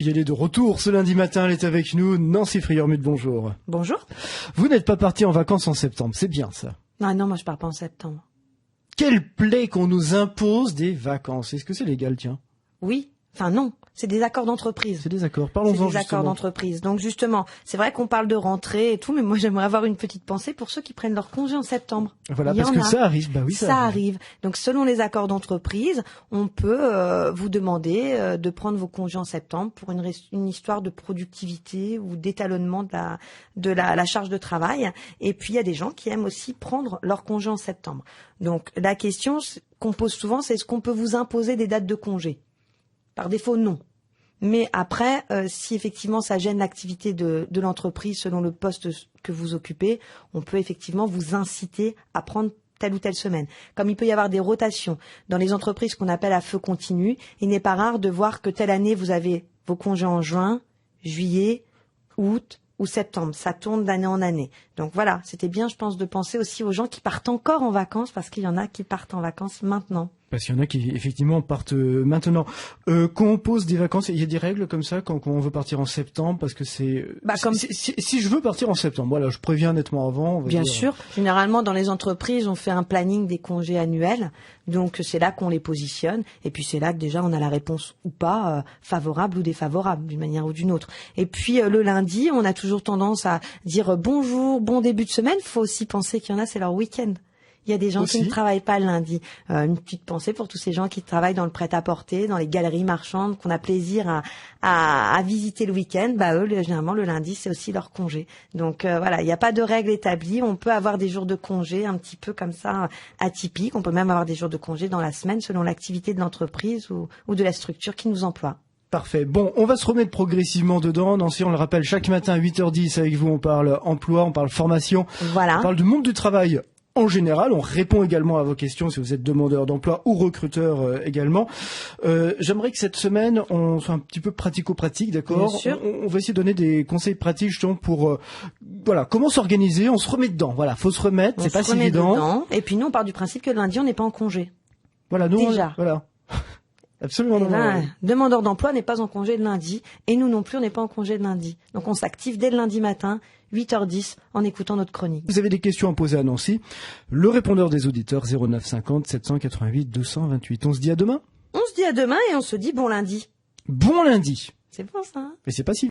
Elle est de retour ce lundi matin, elle est avec nous. Nancy Friermuth, bonjour. Bonjour. Vous n'êtes pas partie en vacances en septembre, c'est bien ça? Ah non, moi je pars pas en septembre. Quelle plaie qu'on nous impose des vacances. Est-ce que c'est légal, tiens? Oui, enfin non, c'est des accords d'entreprise. C'est des accords, parlons-en justement. C'est des accords d'entreprise. Donc justement, c'est vrai qu'on parle de rentrée et tout, mais moi j'aimerais avoir une petite pensée pour ceux qui prennent leur congé en septembre. Voilà, parce que ça arrive, bah oui, ça arrive. Donc selon les accords d'entreprise, on peut vous demander de prendre vos congés en septembre pour une histoire de productivité ou d'étalonnement de la charge de travail. Et puis il y a des gens qui aiment aussi prendre leur congé en septembre. Donc la question qu'on pose souvent, c'est est-ce qu'on peut vous imposer des dates de congé? Par défaut, non. Mais après, si effectivement ça gêne l'activité de l'entreprise selon le poste que vous occupez, on peut effectivement vous inciter à prendre telle ou telle semaine. Comme il peut y avoir des rotations dans les entreprises qu'on appelle à feu continu, il n'est pas rare de voir que telle année vous avez vos congés en juin, juillet, août ou septembre. Ça tourne d'année en année. Donc voilà, c'était bien, je pense, de penser aussi aux gens qui partent encore en vacances, parce qu'il y en a qui partent en vacances maintenant. Parce qu'il y en a qui, effectivement, partent maintenant. Quand on pose des vacances, il y a des règles comme ça quand on veut partir en septembre, parce que c'est... Si je veux partir en septembre, voilà, je préviens nettement avant. Bien sûr. Généralement, dans les entreprises, on fait un planning des congés annuels. Donc, c'est là qu'on les positionne. Et puis, c'est là que déjà, on a la réponse ou pas, favorable ou défavorable, d'une manière ou d'une autre. Et puis, le lundi, on a toujours tendance à dire bonjour, bon début de semaine. Il faut aussi penser qu'il y en a, c'est leur week-end. Il y a des gens qui ne travaillent pas le lundi. Une petite pensée pour tous ces gens qui travaillent dans le prêt-à-porter, dans les galeries marchandes, qu'on a plaisir à visiter le week-end. Bah eux, généralement, le lundi, c'est aussi leur congé. Donc voilà, il n'y a pas de règle établie. On peut avoir des jours de congé un petit peu comme ça, atypiques. On peut même avoir des jours de congé dans la semaine selon l'activité de l'entreprise ou de la structure qui nous emploie. Parfait. Bon, on va se remettre progressivement dedans. Nancy, on le rappelle, chaque matin à 8h10 avec vous, on parle emploi, on parle formation. Voilà. On parle du monde du travail. En général, on répond également à vos questions si vous êtes demandeur d'emploi ou recruteur également. J'aimerais que cette semaine, on soit un petit peu pratico-pratique, d'accord? Bien sûr. On va essayer de donner des conseils pratiques justement pour voilà, comment s'organiser. On se remet dedans. Voilà, faut se remettre. C'est pas si évident. Et puis nous, on part du principe que le lundi, on n'est pas en congé. Voilà, nous, déjà. Voilà. Absolument. Demandeur d'emploi n'est pas en congé le lundi et nous non plus on n'est pas en congé le lundi. Donc on s'active dès le lundi matin, 8h10, en écoutant notre chronique. Vous avez des questions à poser à Nancy. Le répondeur des auditeurs 09 50 788 228. On se dit à demain? On se dit à demain et on se dit bon lundi. Bon lundi. C'est bon ça, hein? Mais c'est pas si